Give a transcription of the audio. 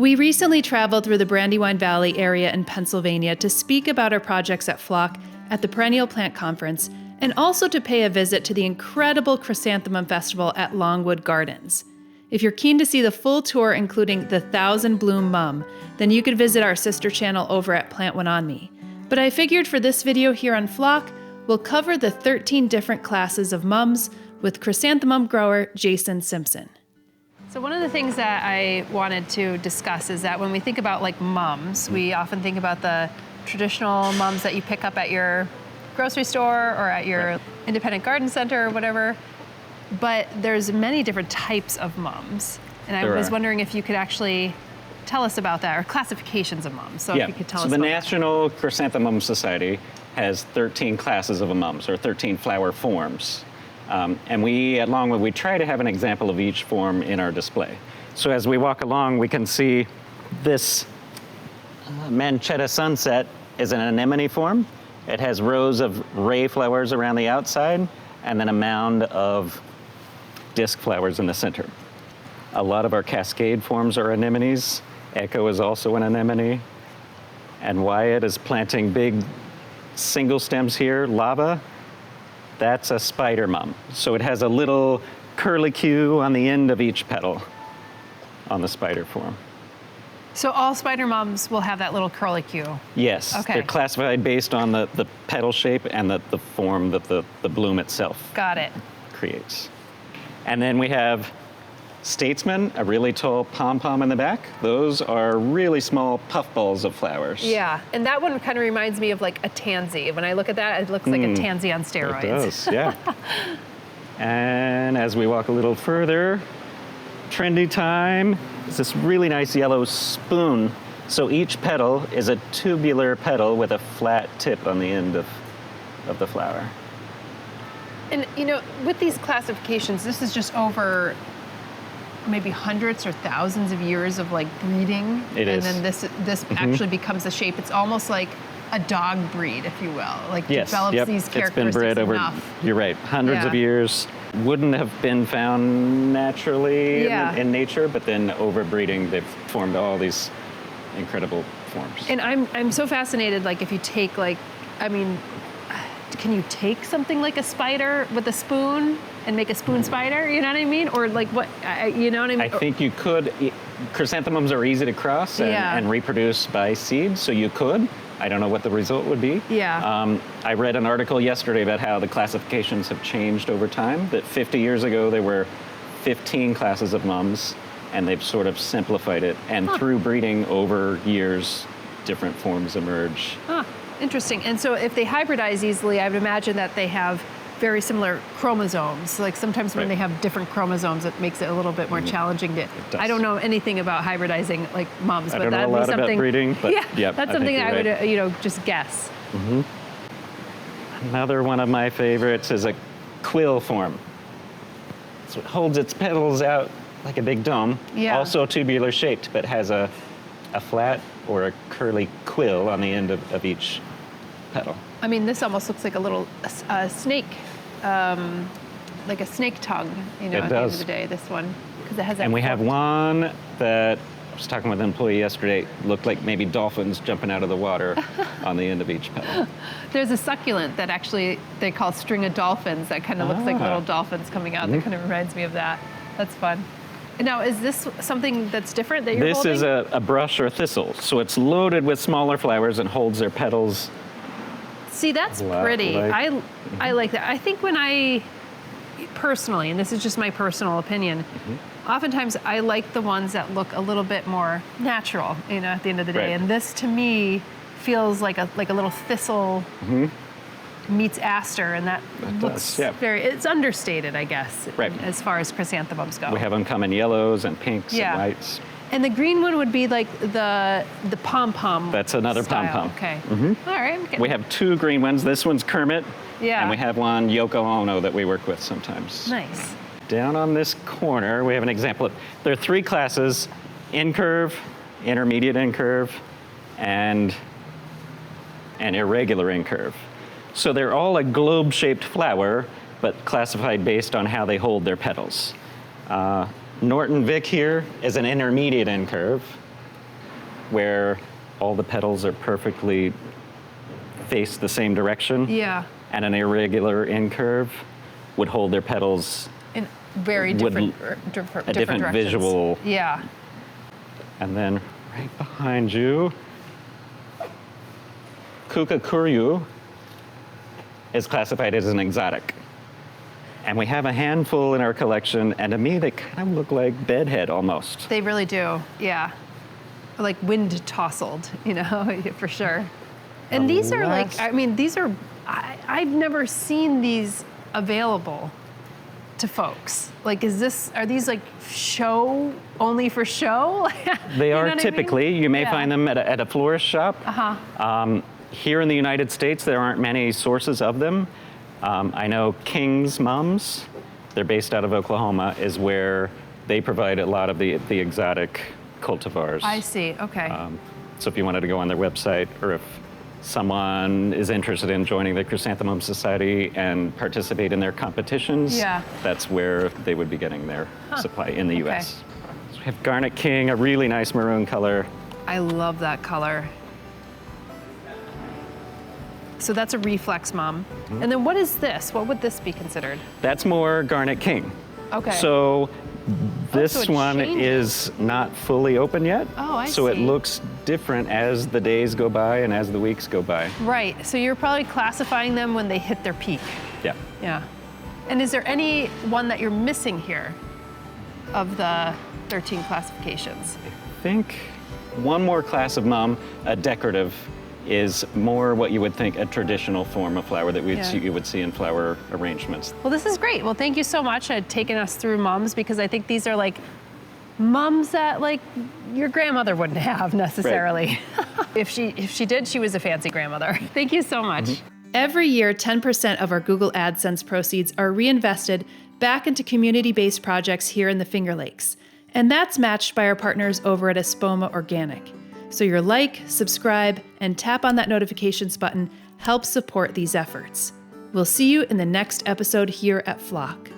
We recently traveled through the Brandywine Valley area in Pennsylvania to speak about our projects at Flock at the Perennial Plant Conference, and also to pay a visit to the incredible Chrysanthemum Festival at Longwood Gardens. If you're keen to see the full tour, including the 1,000 Bloom Mum, then you could visit our sister channel over at Plant One On Me. But I figured for this video here on Flock, we'll cover the 13 different classes of mums with chrysanthemum grower Jason Simpson. So one of the things that I wanted to discuss is that when we think about like mums, we often think about the traditional mums that you pick up at your grocery store or at your independent garden center or whatever. But there's many different types of mums. And I was wondering if you could actually tell us about that, or classifications of mums. So if you could tell us about that. So the National Chrysanthemum Society has 13 classes of mums, or 13 flower forms. And we, at Longwood, we try to have an example of each form in our display. So as we walk along, we can see this Manchetta Sunset is an anemone form. It has rows of ray flowers around the outside, and then a mound of disc flowers in the center. A lot of our cascade forms are anemones. Echo is also an anemone. And Wyatt is planting big single stems here, lava. That's a spider mum. So it has a little curlicue on the end of each petal on the spider form. So all spider mums will have that little curlicue? Yes. Okay. They're classified based on the petal shape and the form that the bloom itself creates. And then we have Statesman, a really tall pom-pom in the back. Those are really small puffballs of flowers. Yeah, and that one kind of reminds me of like a tansy. When I look at that, it looks like a tansy on steroids. It does, yeah. And as we walk a little further, trendy time is this really nice yellow spoon. So each petal is a tubular petal with a flat tip on the end of the flower. And you know, with these classifications, this is just over maybe hundreds or thousands of years of like breeding. It is. And then this actually becomes the shape. It's almost like a dog breed, if you will. Like develops these characteristics. It's been bred over, you're right, hundreds of years. Wouldn't have been found naturally in nature, but then over breeding, they've formed all these incredible forms. And I'm so fascinated, like if you take like, I mean, can you take something like a spider with a spoon and make a spoon spider? You know what I mean? Or like what, you know what I mean? I think you could. Chrysanthemums are easy to cross and reproduce by seed, so you could. I don't know what the result would be. Yeah. I read an article yesterday about how the classifications have changed over time, that 50 years ago there were 15 classes of mums, and they've sort of simplified it. And through breeding over years, different forms emerge. Interesting. And so if they hybridize easily, I would imagine that they have very similar chromosomes. Like sometimes when they have different chromosomes, it makes it a little bit more challenging to. I don't know anything about hybridizing like mums, but that'd be something. About breeding, but that's something that I would, just guess. Another one of my favorites is a quill form. So it holds its petals out like a big dome, also tubular shaped, but has a flat or a curly quill on the end of each petal. I mean, this almost looks like a little snake, like a snake tongue, at the end of the day, this one, because it has that. And we have one that, I was talking with an employee yesterday, looked like maybe dolphins jumping out of the water on the end of each petal. There's a succulent that actually they call string of dolphins that kind of looks like little dolphins coming out. That kind of reminds me of that. That's fun. Now, is this something that's different that you're holding? This is a brush or thistle, so it's loaded with smaller flowers and holds their petals. See, that's pretty. I like that. I think when I, personally, and this is just my personal opinion, oftentimes I like the ones that look a little bit more natural, at the end of the day. And this, to me, feels like a little thistle meets aster, and that looks it's understated, I guess, as far as chrysanthemums go. We have them come in yellows and pinks and whites. And the green one would be like the pom-pom. That's another pom-pom. Okay. All right. We have two green ones. This one's Kermit. Yeah. And we have one Yoko Ono that we work with sometimes. Nice. Down on this corner, we have an example. There are three classes: incurve, intermediate incurve, and an irregular incurve. So they're all a globe-shaped flower, but classified based on how they hold their petals. Norton Vic here is an intermediate incurve. where all the petals are perfectly faced the same direction. Yeah. And an irregular incurve would hold their petals In very different, a different directions. visual. Yeah. And then right behind you, Kukakuryu is classified as an exotic. And we have a handful in our collection, and to me, they kind of look like bedhead almost. They really do, yeah. Like wind tousled, you know, for sure. And these are like, I mean, these are, I've never seen these available to folks. Like, are these like only for show? They You know are what I typically. mean? You may Yeah. find them at a florist shop. Here in the United States, there aren't many sources of them. I know King's Mums, they're based out of Oklahoma, is where they provide a lot of the exotic cultivars. I see, okay. So if you wanted to go on their website, or if someone is interested in joining the Chrysanthemum Society and participate in their competitions, Yeah. that's where they would be getting their supply in the Okay. US. So we have Garnet King, a really nice maroon color. I love that color. So that's a reflex mum. And then what is this? What would this be considered? That's more Garnet King. Okay. So this so it one changes. is not fully open yet. Oh, I So it see. looks different as the days go by and as the weeks go by. Right, so you're probably classifying them when they hit their peak. Yeah. Yeah. And is there any one that you're missing here of the 13 classifications? I think one more class of mum, a decorative, is more what you would think a traditional form of flower that you would see in flower arrangements. Well, this is great. Well, thank you so much for taking us through mums, because I think these are like mums that like your grandmother wouldn't have necessarily. If she did, she was a fancy grandmother. Thank you so much. Every year, 10% of our Google AdSense proceeds are reinvested back into community-based projects here in the Finger Lakes. And that's matched by our partners over at Espoma Organic. So your like, subscribe, and tap on that notifications button helps support these efforts. We'll see you in the next episode here at Flock.